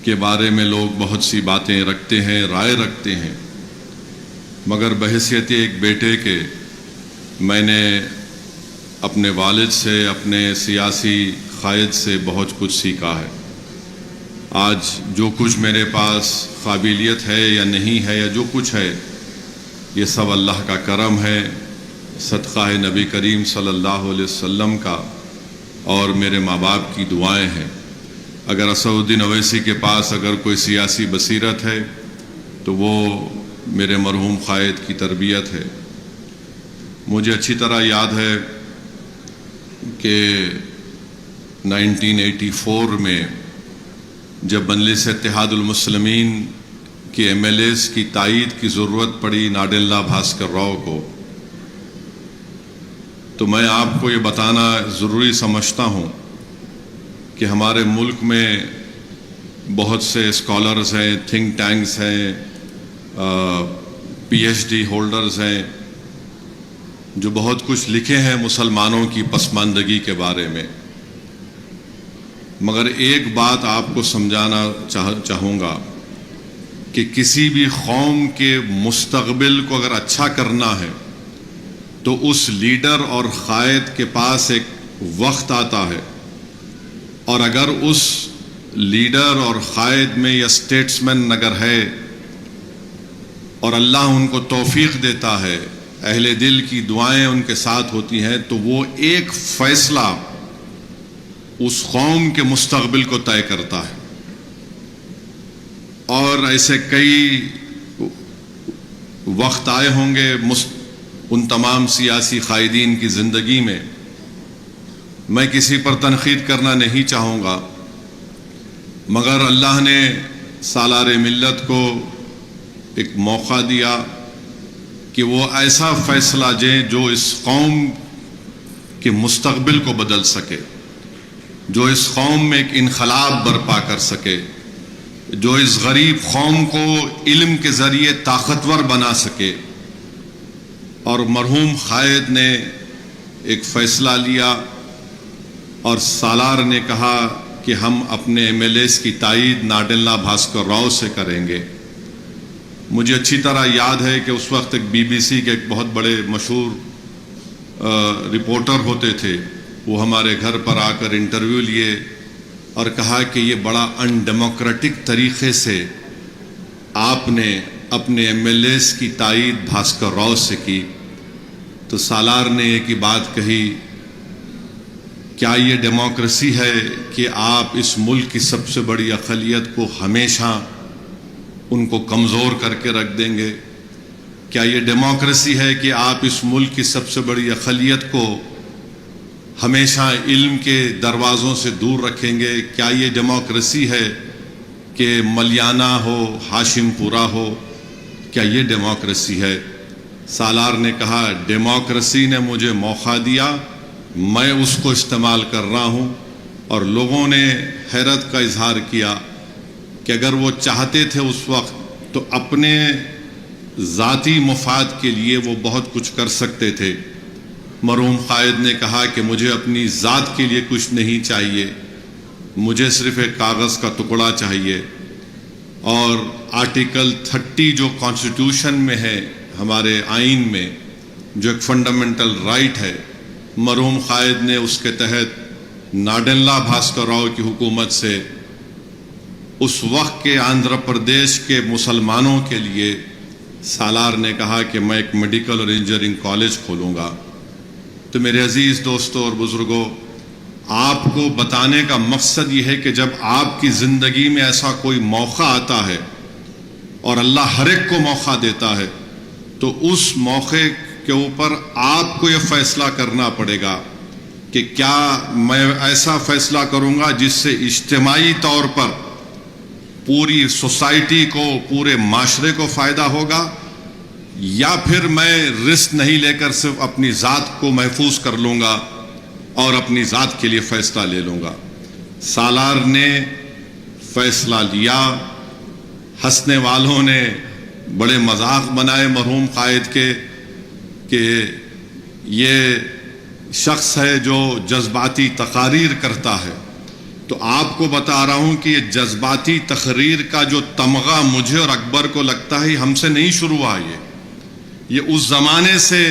کے بارے میں لوگ بہت سی باتیں رکھتے ہیں، رائے رکھتے ہیں، مگر بحیثیت ایک بیٹے کے میں نے اپنے والد سے، اپنے سیاسی قائد سے بہت کچھ سیکھا ہے۔ آج جو کچھ میرے پاس قابلیت ہے یا نہیں ہے یا جو کچھ ہے، یہ سب اللہ کا کرم ہے، صدقہ نبی کریم صلی اللہ علیہ وسلم کا اور میرے ماں باپ کی دعائیں ہیں۔ اگر اسد الدین اویسی کے پاس اگر کوئی سیاسی بصیرت ہے تو وہ میرے مرحوم قائد کی تربیت ہے۔ مجھے اچھی طرح یاد ہے کہ 1984 میں جب مجلس اتحاد المسلمین کے ایم ایل ایز کی تائید کی ضرورت پڑی ناڈیلا بھاسکر راؤ کو، تو میں آپ کو یہ بتانا ضروری سمجھتا ہوں کہ ہمارے ملک میں بہت سے اسکالرز ہیں، تھنک ٹینکس ہیں، پی ایچ ڈی ہولڈرز ہیں جو بہت کچھ لکھے ہیں مسلمانوں کی پسماندگی کے بارے میں، مگر ایک بات آپ کو سمجھانا چاہوں گا کہ کسی بھی قوم کے مستقبل کو اگر اچھا کرنا ہے تو اس لیڈر اور قائد کے پاس ایک وقت آتا ہے، اور اگر اس لیڈر اور قائد میں یا اسٹیٹسمین اگر ہے اور اللہ ان کو توفیق دیتا ہے، اہل دل کی دعائیں ان کے ساتھ ہوتی ہیں، تو وہ ایک فیصلہ اس قوم کے مستقبل کو طے کرتا ہے۔ اور ایسے کئی وقت آئے ہوں گے ان تمام سیاسی قائدین کی زندگی میں، میں کسی پر تنقید کرنا نہیں چاہوں گا، مگر اللہ نے سالار ملت کو ایک موقع دیا کہ وہ ایسا فیصلہ دیں جو اس قوم کے مستقبل کو بدل سکے، جو اس قوم میں ایک انقلاب برپا کر سکے، جو اس غریب قوم کو علم کے ذریعے طاقتور بنا سکے۔ اور مرحوم قائد نے ایک فیصلہ لیا اور سالار نے کہا کہ ہم اپنے ایم ایل ایز کی تائید ناڈیلا بھاسکر راؤ سے کریں گے۔ مجھے اچھی طرح یاد ہے کہ اس وقت ایک بی بی سی کے ایک بہت بڑے مشہور رپورٹر ہوتے تھے، وہ ہمارے گھر پر آ کر انٹرویو لیے اور کہا کہ یہ بڑا ان ڈیموکریٹک طریقے سے آپ نے اپنے ایم ایل ایز کی تائید بھاسکر راؤ سے کی۔ تو سالار نے ایک ہی بات کہی، کیا یہ ڈیموکریسی ہے کہ آپ اس ملک کی سب سے بڑی اقلیت کو ہمیشہ ان کو کمزور کر کے رکھ دیں گے؟ کیا یہ ڈیموکریسی ہے کہ آپ اس ملک کی سب سے بڑی اقلیت کو ہمیشہ علم کے دروازوں سے دور رکھیں گے؟ کیا یہ ڈیموکریسی ہے کہ ملیانہ ہو، ہاشم پورہ ہو؟ کیا یہ ڈیموکریسی ہے؟ سالار نے کہا، ڈیموکریسی نے مجھے موقع دیا، میں اس کو استعمال کر رہا ہوں۔ اور لوگوں نے حیرت کا اظہار کیا کہ اگر وہ چاہتے تھے اس وقت تو اپنے ذاتی مفاد کے لیے وہ بہت کچھ کر سکتے تھے۔ مرحوم قائد نے کہا کہ مجھے اپنی ذات کے لیے کچھ نہیں چاہیے، مجھے صرف ایک کاغذ کا ٹکڑا چاہیے۔ اور آرٹیکل 30 جو کانسٹیٹیوشن میں ہے، ہمارے آئین میں، جو ایک فنڈامنٹل رائٹ ہے، مرحوم قائد نے اس کے تحت ناڈیلا بھاسکر راؤ کی حکومت سے اس وقت کے آندھرا پردیش کے مسلمانوں کے لیے سالار نے کہا کہ میں ایک میڈیکل اور انجینئرنگ کالج کھولوں گا۔ تو میرے عزیز دوستوں اور بزرگوں، آپ کو بتانے کا مقصد یہ ہے کہ جب آپ کی زندگی میں ایسا کوئی موقع آتا ہے اور اللہ ہر ایک کو موقع دیتا ہے، تو اس موقع کے اوپر آپ کو یہ فیصلہ کرنا پڑے گا کہ کیا میں ایسا فیصلہ کروں گا جس سے اجتماعی طور پر پوری سوسائٹی کو، پورے معاشرے کو فائدہ ہوگا، یا پھر میں رسک نہیں لے کر صرف اپنی ذات کو محفوظ کر لوں گا اور اپنی ذات کے لیے فیصلہ لے لوں گا۔ سالار نے فیصلہ لیا، ہنسنے والوں نے بڑے مذاق بنائے مرحوم قائد کے کہ یہ شخص ہے جو جذباتی تقاریر کرتا ہے، تو آپ کو بتا رہا ہوں کہ یہ جذباتی تقریر کا جو تمغہ مجھے اور اکبر کو لگتا ہے ہم سے نہیں شروع ہوا، یہ اس زمانے سے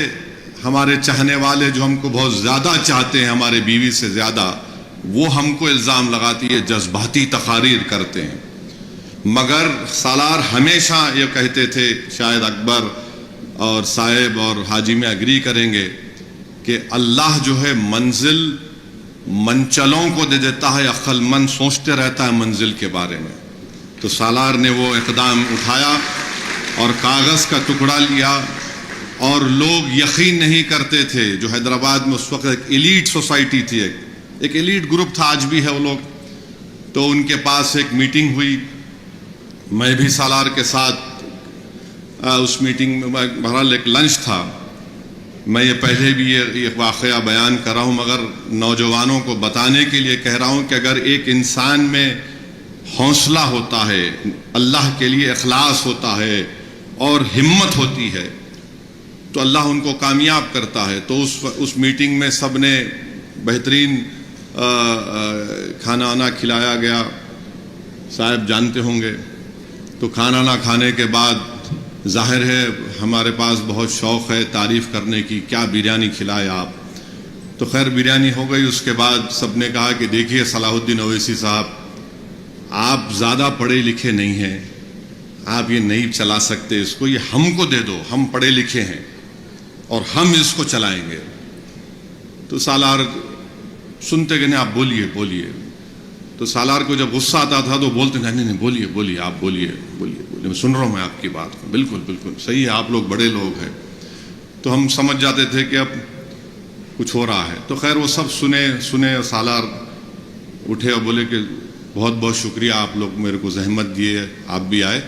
ہمارے چاہنے والے جو ہم کو بہت زیادہ چاہتے ہیں، ہمارے بیوی سے زیادہ، وہ ہم کو الزام لگاتی ہے جذباتی تقاریر کرتے ہیں۔ مگر سالار ہمیشہ یہ کہتے تھے، شاید اکبر اور صاحب اور حاجی میں اگری کریں گے، کہ اللہ جو ہے منزل منچلوں کو دے دیتا ہے، عقل مند سوچتے رہتا ہے منزل کے بارے میں۔ تو سالار نے وہ اقدام اٹھایا اور کاغذ کا ٹکڑا لیا، اور لوگ یقین نہیں کرتے تھے۔ جو حیدرآباد میں اس وقت ایک ایلیٹ سوسائٹی تھی، ایک ایلیٹ گروپ تھا، آج بھی ہے وہ لوگ، تو ان کے پاس ایک میٹنگ ہوئی، میں بھی سالار کے ساتھ اس میٹنگ میں، بہرحال ایک لنچ تھا۔ میں یہ پہلے بھی یہ واقعہ بیان کر رہا ہوں، مگر نوجوانوں کو بتانے کے لیے کہہ رہا ہوں کہ اگر ایک انسان میں حوصلہ ہوتا ہے، اللہ کے لیے اخلاص ہوتا ہے اور ہمت ہوتی ہے، تو اللہ ان کو کامیاب کرتا ہے۔ تو اس میٹنگ میں سب نے بہترین کھانا وانا کھلایا گیا، صاحب جانتے ہوں گے۔ تو کھانا نہ کھانے کے بعد ظاہر ہے ہمارے پاس بہت شوق ہے تعریف کرنے کی، کیا بریانی کھلایا آپ؟ تو خیر بریانی ہو گئی۔ اس کے بعد سب نے کہا کہ دیکھیے صلاح الدین اویسی صاحب، آپ زیادہ پڑھے لکھے نہیں ہیں، آپ یہ نہیں چلا سکتے اس کو، یہ ہم کو دے دو، ہم پڑھے لکھے ہیں اور ہم اس کو چلائیں گے۔ تو سالار سنتے کہ نہیں، آپ بولیے بولیے۔ تو سالار کو جب غصہ آتا تھا تو بولتے نہیں بولیے بولیے، آپ بولیے بولیے بولیے، میں سن رہا ہوں میں آپ کی بات کو، بالکل بالکل صحیح ہے، آپ لوگ بڑے لوگ ہیں۔ تو ہم سمجھ جاتے تھے کہ اب کچھ ہو رہا ہے۔ تو خیر وہ سب سنے، سالار اٹھے اور بولے کہ بہت بہت شکریہ، آپ لوگ میرے کو زحمت دیے، آپ بھی آئے،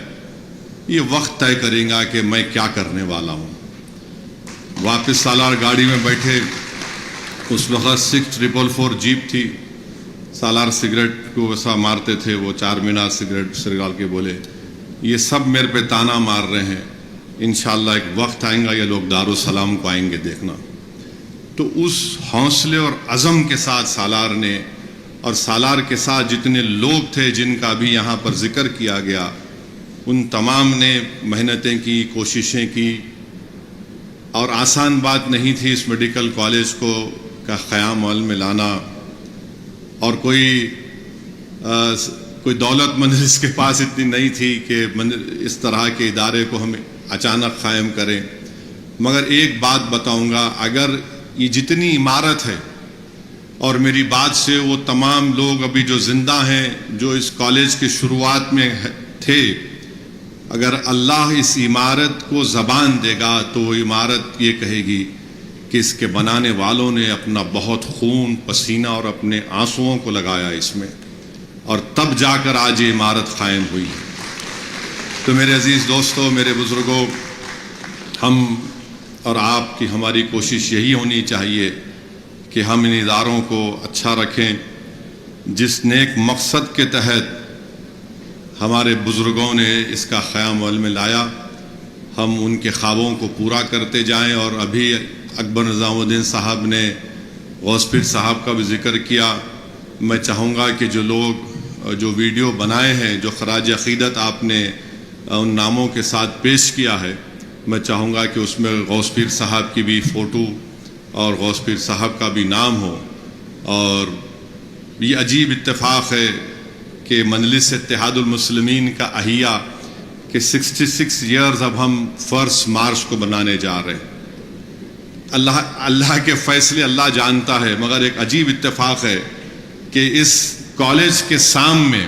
یہ وقت طے کریں گا کہ میں کیا کرنے والا ہوں۔ واپس سالار گاڑی میں بیٹھے، اس وقت 6444 جیپ تھی، سالار سگریٹ کو ویسا مارتے تھے، وہ 4 مینار سگریٹ سرگال کے بولے، یہ سب میرے پہ تانا مار رہے ہیں، انشاءاللہ ایک وقت آئیں گا یہ لوگ دارالسلام کو آئیں گے دیکھنا۔ تو اس حوصلے اور عزم کے ساتھ سالار نے، اور سالار کے ساتھ جتنے لوگ تھے جن کا بھی یہاں پر ذکر کیا گیا، ان تمام نے محنتیں کی، کوششیں کی، اور آسان بات نہیں تھی اس میڈیکل کالج کا قیام عمل میں لانا۔ اور کوئی دولت مند اس کے پاس اتنی نہیں تھی کہ اس طرح کے ادارے کو ہم اچانک قائم کریں۔ مگر ایک بات بتاؤں گا، اگر یہ جتنی عمارت ہے، اور میری بات سے وہ تمام لوگ ابھی جو زندہ ہیں جو اس کالج کی شروعات میں تھے، اگر اللہ اس عمارت کو زبان دے گا تو وہ عمارت یہ کہے گی کہ اس کے بنانے والوں نے اپنا بہت خون پسینہ اور اپنے آنسوؤں کو لگایا اس میں، اور تب جا کر آج یہ عمارت قائم ہوئی۔ تو میرے عزیز دوستو، میرے بزرگوں، ہم اور آپ کی ہماری کوشش یہی ہونی چاہیے کہ ہم ان اداروں کو اچھا رکھیں، جس نیک مقصد کے تحت ہمارے بزرگوں نے اس کا قیام عمل میں لایا، ہم ان کے خوابوں کو پورا کرتے جائیں۔ اور ابھی اکبر نظام الدین صاحب نے غوث پیر صاحب کا بھی ذکر کیا، میں چاہوں گا کہ جو لوگ جو ویڈیو بنائے ہیں، جو خراج عقیدت آپ نے ان ناموں کے ساتھ پیش کیا ہے، میں چاہوں گا کہ اس میں غوث پیر صاحب کی بھی فوٹو اور غوث پیر صاحب کا بھی نام ہو۔ اور یہ عجیب اتفاق ہے کہ مجلس اتحاد المسلمین کا احیاء کہ 66 ایئرز اب ہم 1 مارچ کو بنانے جا رہے ہیں۔ اللہ کے فیصلے اللہ جانتا ہے، مگر ایک عجیب اتفاق ہے کہ اس کالج کے سام میں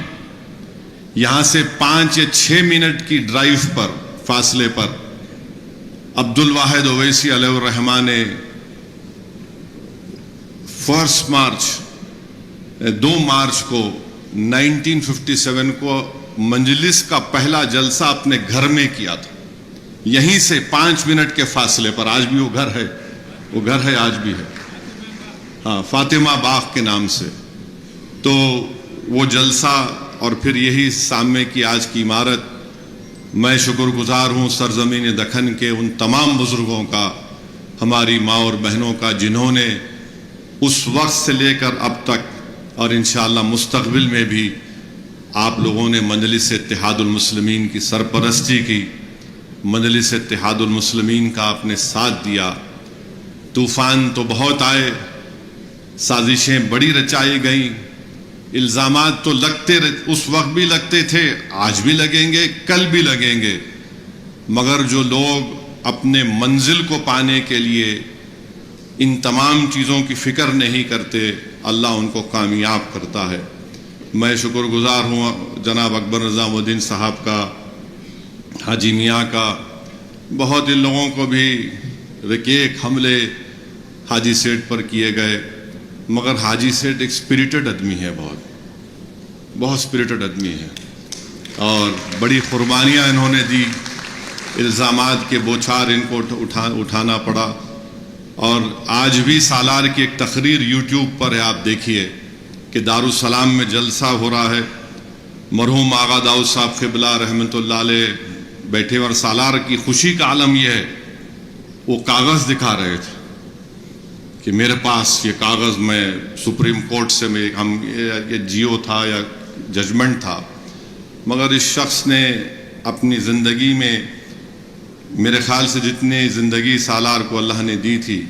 یہاں سے 5 یا 6 منٹ کی ڈرائیو پر فاصلے پر عبدالواحد اویسی علیہ الرحمہ نے 1 مارچ 2 مارچ کو 1957 کو مجلس کا پہلا جلسہ اپنے گھر میں کیا تھا، یہیں سے 5 منٹ کے فاصلے پر۔ آج بھی وہ گھر ہے آج بھی ہے، ہاں، فاطمہ باغ کے نام سے۔ تو وہ جلسہ اور پھر یہی سامنے کی آج کی عمارت، میں شکر گزار ہوں سرزمین دکن کے ان تمام بزرگوں کا، ہماری ماں اور بہنوں کا، جنہوں نے اس وقت سے لے کر اب تک اور انشاءاللہ مستقبل میں بھی آپ لوگوں نے مجلس اتحاد المسلمین کی سرپرستی کی، مجلس اتحاد المسلمین کا آپ نے ساتھ دیا۔ طوفان تو بہت آئے، سازشیں بڑی رچائی گئیں، الزامات تو لگتے اس وقت بھی لگتے تھے، آج بھی لگیں گے، کل بھی لگیں گے، مگر جو لوگ اپنے منزل کو پانے کے لیے ان تمام چیزوں کی فکر نہیں کرتے، اللہ ان کو کامیاب کرتا ہے۔ میں شکر گزار ہوں جناب اکبر نظام الدین صاحب کا، حاجی میاں کا، بہت ان لوگوں کو بھی ایک حملے حاجی سیٹھ پر کیے گئے، مگر حاجی سیٹھ ایک اسپریٹڈ آدمی ہے، بہت اسپریٹڈ آدمی ہے، اور بڑی قربانیاں انہوں نے دی، الزامات کے بوچھار ان کو اٹھانا پڑا۔ اور آج بھی سالار کی ایک تقریر یوٹیوب پر ہے، آپ دیکھیے کہ دارالسلام میں جلسہ ہو رہا ہے، مرحوم آغا داؤد صاحب قبلہ رحمۃ اللہ علیہ بیٹھے، اور سالار کی خوشی کا عالم یہ ہے، وہ کاغذ دکھا رہے تھے کہ میرے پاس یہ کاغذ، میں سپریم کورٹ سے یہ جیو تھا یا ججمنٹ تھا، مگر اس شخص نے اپنی زندگی میں میرے خیال سے جتنی زندگی سالار کو اللہ نے دی تھی،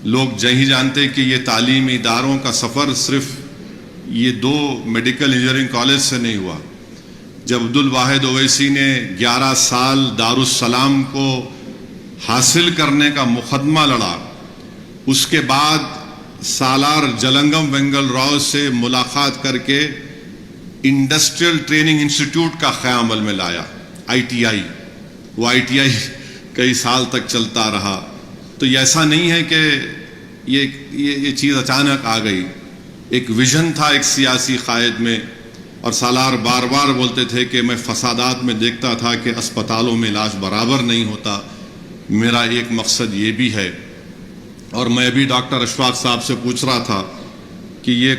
لوگ نہیں جانتے کہ یہ تعلیمی اداروں کا سفر صرف یہ 2 میڈیکل انجینئرنگ کالج سے نہیں ہوا۔ جب عبدالواحد اویسی نے 11 سال دارالسلام کو حاصل کرنے کا مقدمہ لڑا، اس کے بعد سالار جلنگم وینگل راؤ سے ملاقات کر کے انڈسٹریل ٹریننگ انسٹیٹیوٹ کا قیام عمل میں لایا، ITI۔ وہ ITI کئی سال تک چلتا رہا۔ تو یہ ایسا نہیں ہے کہ یہ چیز اچانک آ گئی، ایک ویژن تھا ایک سیاسی قائد میں، اور سالار بار بار بولتے تھے کہ میں فسادات میں دیکھتا تھا کہ اسپتالوں میں علاج برابر نہیں ہوتا، میرا ایک مقصد یہ بھی ہے۔ اور میں بھی ڈاکٹر اشفاق صاحب سے پوچھ رہا تھا کہ یہ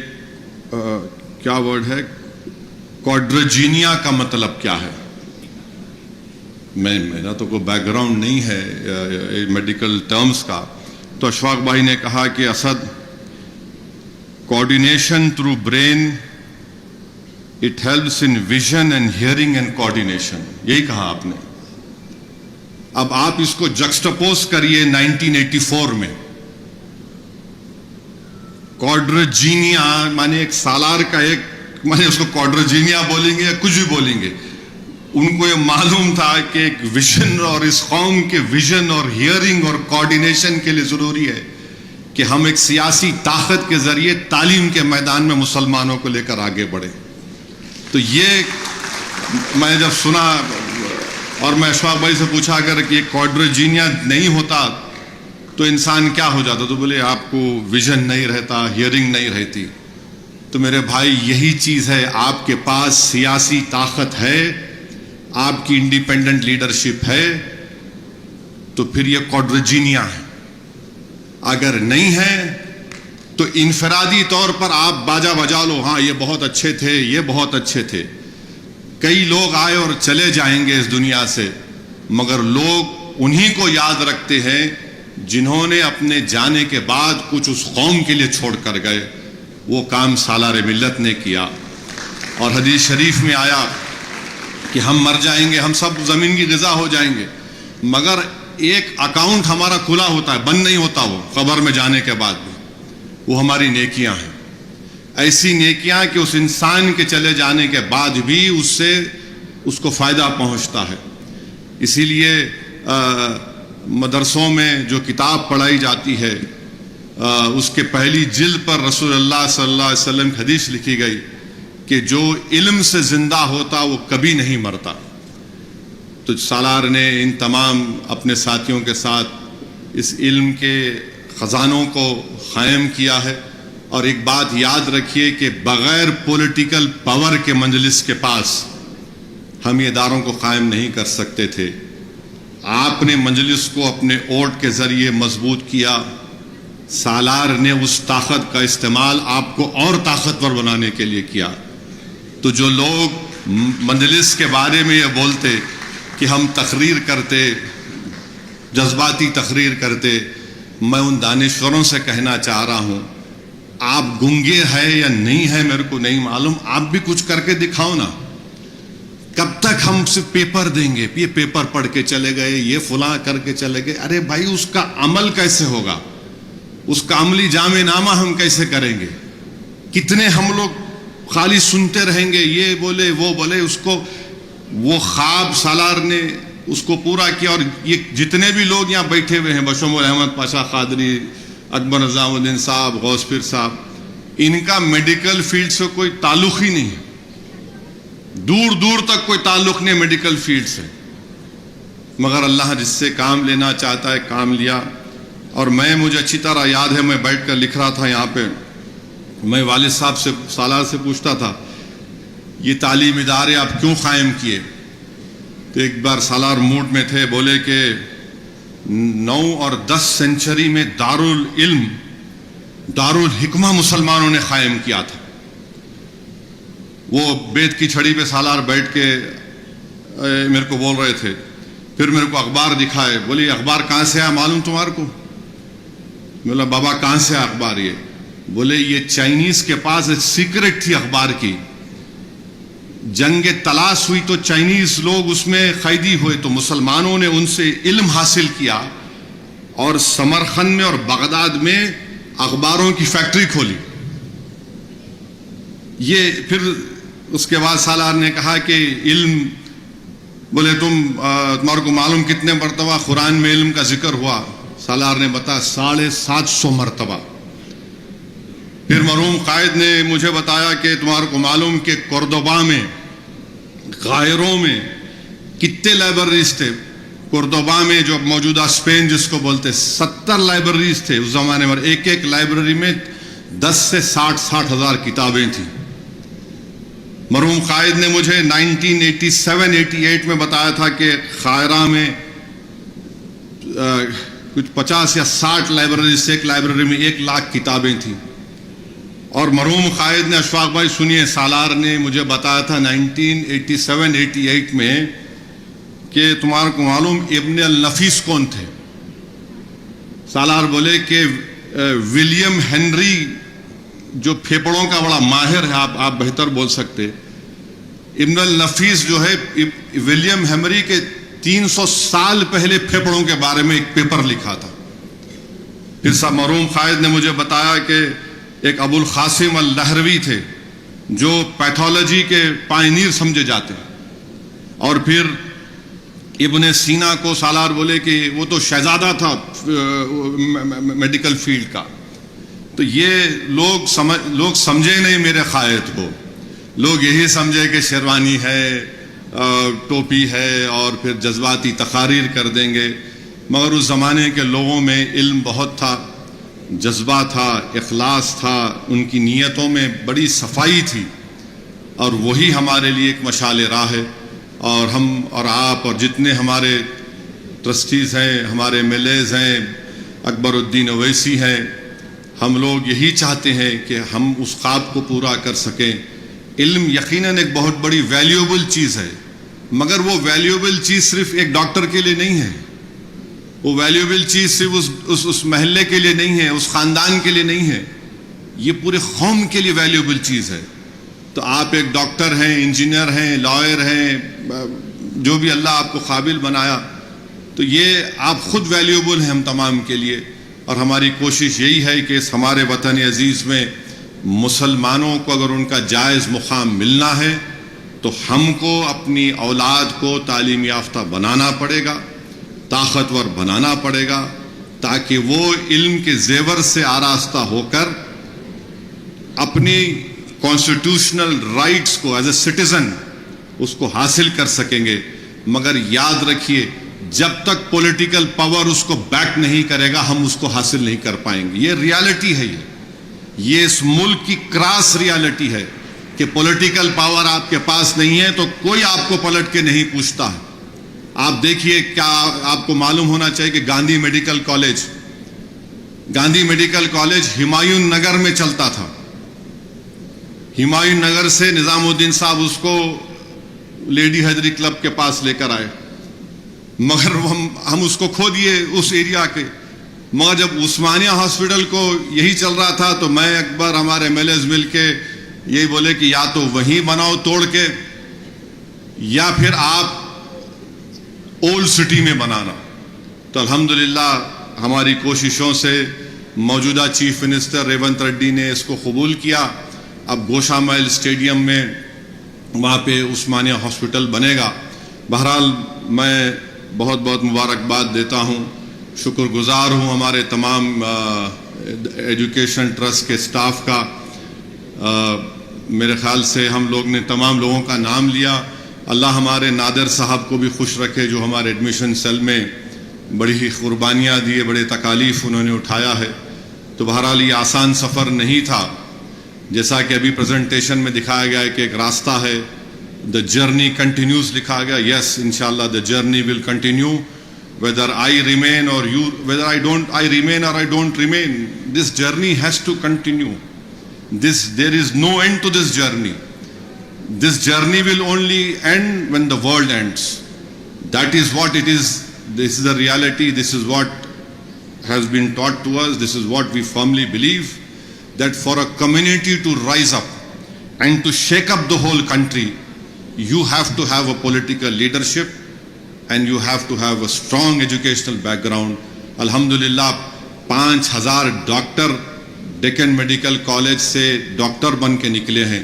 کیا ورڈ ہے، کوڈرجینیا کا مطلب کیا ہے؟ میرا تو کوئی بیک گراؤنڈ نہیں ہے میڈیکل ٹرمز کا، تو اشفاق بھائی نے کہا کہ Asad, coordination through brain, it helps in vision and hearing and coordination, یہی کہا آپ نے۔ اب آپ اس کو جکسٹاپوز کریے 1984 میں، کوڈرجینیا مانے ایک سالار کا ایک، مانے اس کو کوڈرجینیا بولیں گے یا کچھ بھی بولیں گے، ان کو یہ معلوم تھا کہ ایک ویژن، اور اس قوم کے ویژن اور ہیئرنگ اور کوآرڈینیشن کے لیے ضروری ہے کہ ہم ایک سیاسی طاقت کے ذریعے تعلیم کے میدان میں مسلمانوں کو لے کر آگے بڑھیں۔ تو یہ میں جب سنا، اور میں اشفاق بھائی سے پوچھا اگر کہ کوڈرجینیا نہیں ہوتا تو انسان کیا ہو جاتا، تو بولے آپ کو ویژن نہیں رہتا، ہیئرنگ نہیں رہتی۔ تو میرے بھائی یہی چیز ہے، آپ کے پاس سیاسی طاقت ہے، آپ کی انڈیپینڈنٹ لیڈرشپ ہے، تو پھر یہ کوڈرجینیا ہے۔ اگر نہیں ہے تو انفرادی طور پر آپ باجا بجا لو، ہاں یہ بہت اچھے تھے، یہ بہت اچھے تھے، کئی لوگ آئے اور چلے جائیں گے اس دنیا سے، مگر لوگ انہی کو یاد رکھتے ہیں جنہوں نے اپنے جانے کے بعد کچھ اس قوم کے لیے چھوڑ کر گئے۔ وہ کام سالار ملت نے کیا، اور حدیث شریف میں آیا کہ ہم مر جائیں گے، ہم سب زمین کی غذا ہو جائیں گے، مگر ایک اکاؤنٹ ہمارا کھلا ہوتا ہے، بند نہیں ہوتا، وہ قبر میں جانے کے بعد بھی، وہ ہماری نیکیاں ہیں۔ ایسی نیکیاں کہ اس انسان کے چلے جانے کے بعد بھی اس کو فائدہ پہنچتا ہے۔ اسی لیے مدرسوں میں جو کتاب پڑھائی جاتی ہے، اس کے پہلی جلد پر رسول اللہ صلی اللہ علیہ وسلم کی حدیث لکھی گئی کہ جو علم سے زندہ ہوتا وہ کبھی نہیں مرتا۔ تو سالار نے ان تمام اپنے ساتھیوں کے ساتھ اس علم کے خزانوں کو قائم کیا ہے۔ اور ایک بات یاد رکھیے کہ بغیر پولیٹیکل پاور کے مجلس کے پاس ہم یہ اداروں کو قائم نہیں کر سکتے تھے۔ آپ نے مجلس کو اپنے ووٹ کے ذریعے مضبوط کیا، سالار نے اس طاقت کا استعمال آپ کو اور طاقتور بنانے کے لیے کیا۔ تو جو لوگ مجلس کے بارے میں یہ بولتے کہ ہم تقریر کرتے، جذباتی تقریر کرتے، میں ان دانشوروں سے کہنا چاہ رہا ہوں آپ گنگے ہے یا نہیں ہے میرے کو نہیں معلوم، آپ بھی کچھ کر کے دکھاؤ نا. کب تک ہم صرف پیپر دیں گے، یہ پیپر پڑھ کے چلے گئے، یہ فلاں کر کے چلے گئے. ارے بھائی اس کا عمل کیسے ہوگا؟ اس کا عملی جامع نامہ ہم کیسے کریں گے؟ کتنے ہم لوگ خالی سنتے رہیں گے، یہ بولے وہ بولے. اس کو وہ خواب سالار نے اس کو پورا کیا. اور یہ جتنے بھی لوگ یہاں بیٹھے ہوئے ہیں، بشمول احمد پاشا قادری، اکبر نظام الدین صاحب، غوث پیر صاحب، ان کا میڈیکل فیلڈ سے کوئی تعلق ہی نہیں ہے، دور دور تک کوئی تعلق نہیں میڈیکل فیلڈ سے. مگر اللہ جس سے کام لینا چاہتا ہے کام لیا. اور مجھے اچھی طرح یاد ہے، میں بیٹھ کر لکھ رہا تھا یہاں پہ، میں والد صاحب سے سالار سے پوچھتا تھا یہ تعلیم ادارے آپ کیوں قائم کیے؟ تو ایک بار سالار موڈ میں تھے، بولے کہ 9 اور 10 سینچری میں دارالعلم، دارالحکمہ مسلمانوں نے قائم کیا تھا. وہ بیت کی چھڑی پہ سالار بیٹھ کے میرے کو بول رہے تھے. پھر میرے کو اخبار دکھائے، بولے اخبار کہاں سے آیا معلوم تمہارے کو؟ میں بولا بابا کہاں سے اخبار؟ یہ بولے یہ چائنیز کے پاس ایک سیکرٹ تھی اخبار کی. جنگ تلاش ہوئی تو چائنیز لوگ اس میں قیدی ہوئے، تو مسلمانوں نے ان سے علم حاصل کیا اور سمرقند میں اور بغداد میں اخباروں کی فیکٹری کھولی. یہ پھر اس کے بعد سالار نے کہا کہ علم، بولے تمہارے کو معلوم کتنے مرتبہ قرآن میں علم کا ذکر ہوا؟ سالار نے بتایا 750 مرتبہ. پھر مرحوم قائد نے مجھے بتایا کہ تمہارے کو معلوم کہ کورڈوبا میں، غائروں میں کتنے لائبریریز تھے؟ کورڈوبا میں جو موجودہ اسپین جس کو بولتے، 70 لائبریریز تھے اس زمانے میں. ایک لائبریری میں 10 سے 60 ہزار کتابیں تھیں. مرحوم قائد نے مجھے 1987-88 میں بتایا تھا کہ قاہرہ میں کچھ 50 یا 60 لائبریریز سے ایک لائبریری میں 1 لاکھ کتابیں تھیں. اور مرحوم قائد نے، اشفاق بھائی سنیے، سالار نے مجھے بتایا تھا 1987-88 میں کہ تمہارے کو معلوم ابن النفیس کون تھے؟ سالار بولے کہ ولیم ہنری، جو پھیپڑوں کا بڑا ماہر ہے، آپ بہتر بول سکتے. ابن النفیس جو ہے، ولیم ہنری کے 300 سال پہلے پھیپڑوں کے بارے میں ایک پیپر لکھا تھا. پھر مرحوم قائد نے مجھے بتایا کہ ایک ابو القاسم اللہروی تھے جو پیتھولوجی کے پائنیر سمجھے جاتے ہیں. اور پھر ابن سینا کو سالار بولے کہ وہ تو شہزادہ تھا میڈیکل فیلڈ کا. تو یہ لوگ سمجھے نہیں میرے قائد کو. لوگ یہی سمجھے کہ شیروانی ہے، ٹوپی ہے، اور پھر جذباتی تقاریر کر دیں گے. مگر اس زمانے کے لوگوں میں علم بہت تھا، جذبہ تھا، اخلاص تھا، ان کی نیتوں میں بڑی صفائی تھی. اور وہی ہمارے لیے ایک مشعل راہ ہے. اور ہم اور آپ اور جتنے ہمارے ٹرسٹیز ہیں، ہمارے ایم ایل ایز ہیں، اکبر الدین اویسی ہیں، ہم لوگ یہی چاہتے ہیں کہ ہم اس خواب کو پورا کر سکیں. علم یقیناً ایک بہت بڑی ویلیوبل چیز ہے، مگر وہ ویلیوبل چیز صرف ایک ڈاکٹر کے لیے نہیں ہے. وہ ویلیوبل چیز صرف اس محلے کے لیے نہیں ہے، اس خاندان کے لیے نہیں ہے. یہ پورے قوم کے لیے ویلیوبل چیز ہے. تو آپ ایک ڈاکٹر ہیں، انجینئر ہیں، لائر ہیں، جو بھی اللہ آپ کو قابل بنایا، تو یہ آپ خود ویلیوبل ہیں ہم تمام کے لیے. اور ہماری کوشش یہی ہے کہ اس ہمارے وطن عزیز میں مسلمانوں کو اگر ان کا جائز مقام ملنا ہے تو ہم کو اپنی اولاد کو تعلیم یافتہ بنانا پڑے گا، طاقتور بنانا پڑے گا، تاکہ وہ علم کے زیور سے آراستہ ہو کر اپنی کانسٹیٹیوشنل رائٹس کو ایز اے سٹیزن اس کو حاصل کر سکیں گے. مگر یاد رکھیے، جب تک پولیٹیکل پاور اس کو بیک نہیں کرے گا ہم اس کو حاصل نہیں کر پائیں گے. یہ ریالٹی ہے، یہ اس ملک کی کراس ریالٹی ہے کہ پولیٹیکل پاور آپ کے پاس نہیں ہے تو کوئی آپ کو پلٹ کے نہیں پوچھتا ہے. آپ دیکھیے، کیا آپ کو معلوم ہونا چاہیے کہ گاندھی میڈیکل کالج ہمایوں نگر میں چلتا تھا. ہمایوں نگر سے نظام الدین صاحب اس کو لیڈی حیدری کلب کے پاس لے کر آئے، مگر ہم اس کو کھو دیے اس ایریا کے. مگر جب عثمانیہ ہاسپٹل کو یہی چل رہا تھا تو میں اکبر ہمارے ایم ایل ایز مل کے یہی بولے کہ یا تو وہیں بناؤ توڑ کے یا پھر آپ اولڈ سٹی میں بنانا. تو الحمدللہ ہماری کوششوں سے موجودہ چیف منسٹر ریونت ریڈی نے اس کو قبول کیا. اب گوشا محل اسٹیڈیم میں وہاں پہ عثمانیہ ہاسپٹل بنے گا. بہرحال میں بہت بہت مبارکباد دیتا ہوں, شکر گزار ہوں ہمارے تمام ایجوکیشن ٹرسٹ کے سٹاف کا. میرے خیال سے ہم لوگ نے تمام لوگوں کا نام لیا. اللہ ہمارے نادر صاحب کو بھی خوش رکھے جو ہمارے ایڈمیشن سیل میں بڑی ہی قربانیاں دیے, بڑے تکالیف انہوں نے اٹھایا ہے. تو بہرحال یہ آسان سفر نہیں تھا, جیسا کہ ابھی پریزنٹیشن میں دکھایا گیا ہے کہ ایک راستہ ہے, دا جرنی کنٹینیوز لکھا گیا. یس, انشاءاللہ the journey will continue whether I remain or you, whether I remain or I don't remain, this journey has to continue. There is no end to this journey. This journey will only end when the world ends. That is what it is. This is the reality. This is what has been taught to us. This is what we firmly believe, that for a community to rise up and to shake up the whole country, you have to have a political leadership and you have to have a strong educational background. Alhamdulillah 5,000 doctor Deccan medical college سے doctor بن کے نکلے ہیں.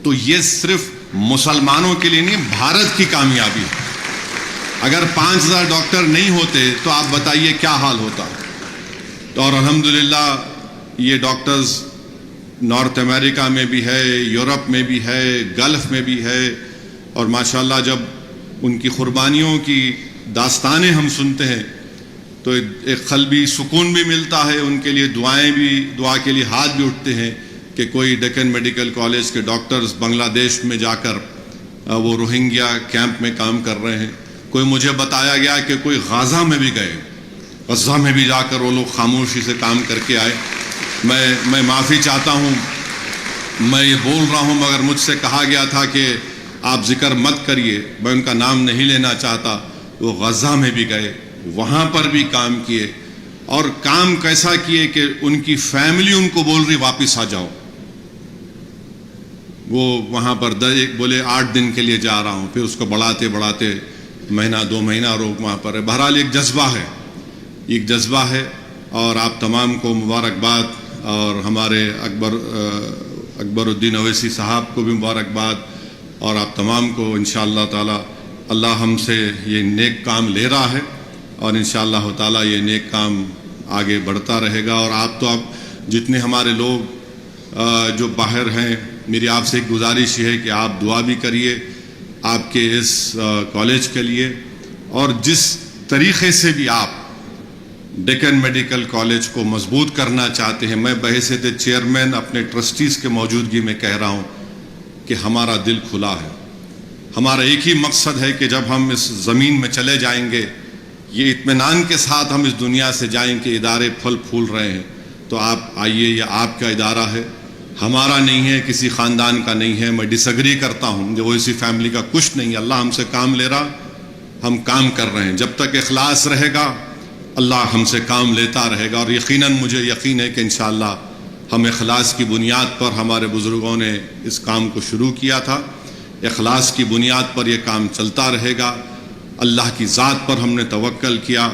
تو یہ صرف مسلمانوں کے لیے نہیں, بھارت کی کامیابی ہے. اگر 5,000 ڈاکٹر نہیں ہوتے تو آپ بتائیے کیا حال ہوتا. اور الحمدللہ یہ ڈاکٹرز نارتھ امریکہ میں بھی ہے, یورپ میں بھی ہے, گلف میں بھی ہے. اور ماشاءاللہ جب ان کی قربانیوں کی داستانیں ہم سنتے ہیں تو ایک قلبی سکون بھی ملتا ہے. ان کے لیے دعا کے لیے ہاتھ بھی اٹھتے ہیں کہ کوئی ڈیکن میڈیکل کالج کے ڈاکٹرز بنگلہ دیش میں جا کر وہ روہنگیا کیمپ میں کام کر رہے ہیں. کوئی مجھے بتایا گیا کہ کوئی غزہ میں بھی گئے, غزہ میں بھی جا کر وہ لوگ خاموشی سے کام کر کے آئے. میں معافی چاہتا ہوں, میں یہ بول رہا ہوں مگر مجھ سے کہا گیا تھا کہ آپ ذکر مت کریے, میں ان کا نام نہیں لینا چاہتا. وہ غزہ میں بھی گئے, وہاں پر بھی کام کیے, اور کام کیسا کیے کہ ان کی فیملی ان کو بول رہی واپس آ جاؤ. وہ وہاں پر بولے 8 دن کے لیے جا رہا ہوں, پھر اس کو بڑھاتے مہینہ 2 مہینہ روک وہاں پر ہے. بہرحال ایک جذبہ ہے, اور آپ تمام کو مبارکباد, اور ہمارے اکبر الدین اویسی صاحب کو بھی مبارکباد, اور آپ تمام کو انشاءاللہ تعالی اللہ ہم سے یہ نیک کام لے رہا ہے, اور انشاءاللہ تعالی یہ نیک کام آگے بڑھتا رہے گا. اور آپ تو جتنے ہمارے لوگ جو باہر ہیں, میری آپ سے ایک گزارش ہے کہ آپ دعا بھی کریے آپ کے اس کالج کے لیے, اور جس طریقے سے بھی آپ ڈیکن میڈیکل کالج کو مضبوط کرنا چاہتے ہیں, میں بحیثیت چیئرمین اپنے ٹرسٹیز کے موجودگی میں کہہ رہا ہوں کہ ہمارا دل کھلا ہے. ہمارا ایک ہی مقصد ہے کہ جب ہم اس زمین میں چلے جائیں گے, یہ اطمینان کے ساتھ ہم اس دنیا سے جائیں کہ ادارے پھل پھول رہے ہیں, تو آپ آئیے. یہ آپ کا ادارہ ہے, ہمارا نہیں ہے, کسی خاندان کا نہیں ہے. میں ڈس ایگری کرتا ہوں, جو اسی فیملی کا کچھ نہیں ہے. اللہ ہم سے کام لے رہا, ہم کام کر رہے ہیں. جب تک اخلاص رہے گا اللہ ہم سے کام لیتا رہے گا. اور یقیناً مجھے یقین ہے کہ انشاءاللہ ہم اخلاص کی بنیاد پر, ہمارے بزرگوں نے اس کام کو شروع کیا تھا, اخلاص کی بنیاد پر یہ کام چلتا رہے گا. اللہ کی ذات پر ہم نے توکل کیا,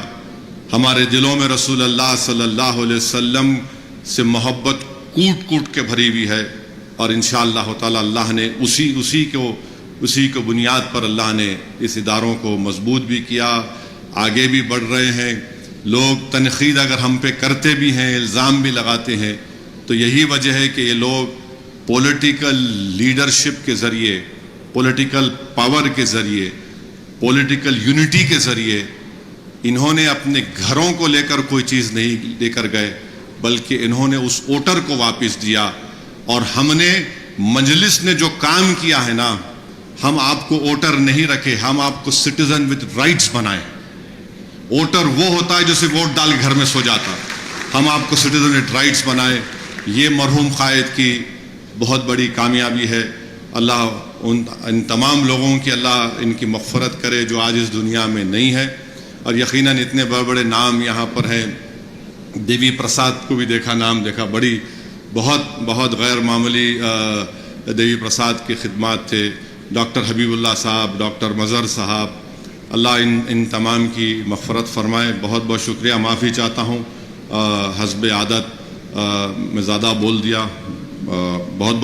ہمارے دلوں میں رسول اللہ صلی اللہ علیہ وسلم سے محبت کوٹ کوٹ کے بھری ہوئی ہے, اور انشاءاللہ تعالی اللہ نے اسی کو بنیاد پر اللہ نے اس اداروں کو مضبوط بھی کیا, آگے بھی بڑھ رہے ہیں. لوگ تنقید اگر ہم پہ کرتے بھی ہیں, الزام بھی لگاتے ہیں, تو یہی وجہ ہے کہ یہ لوگ پولیٹیکل لیڈرشپ کے ذریعے, پولیٹیکل پاور کے ذریعے, پولیٹیکل یونٹی کے ذریعے انہوں نے اپنے گھروں کو لے کر کوئی چیز نہیں لے کر گئے, بلکہ انہوں نے اس ووٹر کو واپس دیا. اور ہم نے مجلس نے جو کام کیا ہے نا, ہم آپ کو ووٹر نہیں رکھے, ہم آپ کو سٹیزن وتھ رائٹس بنائے. ووٹر وہ ہوتا ہے جو صرف ووٹ ڈال گھر میں سو جاتا, ہم آپ کو سٹیزن وتھ رائٹس بنائے. یہ مرحوم قائد کی بہت بڑی کامیابی ہے. اللہ ان تمام لوگوں کی اللہ ان کی مغفرت کرے جو آج اس دنیا میں نہیں ہے. اور یقیناً اتنے بڑے بڑے نام یہاں پر ہیں, دیوی پرساد کو بھی دیکھا، نام دیکھا، بڑی بہت غیر معمولی دیوی پرساد کی خدمات تھے. ڈاکٹر حبیب اللہ صاحب، ڈاکٹر مظہر صاحب، اللہ ان تمام کی مغفرت فرمائے. بہت بہت شکریہ. معافی چاہتا ہوں حسب عادت میں زیادہ بول دیا. بہت بہت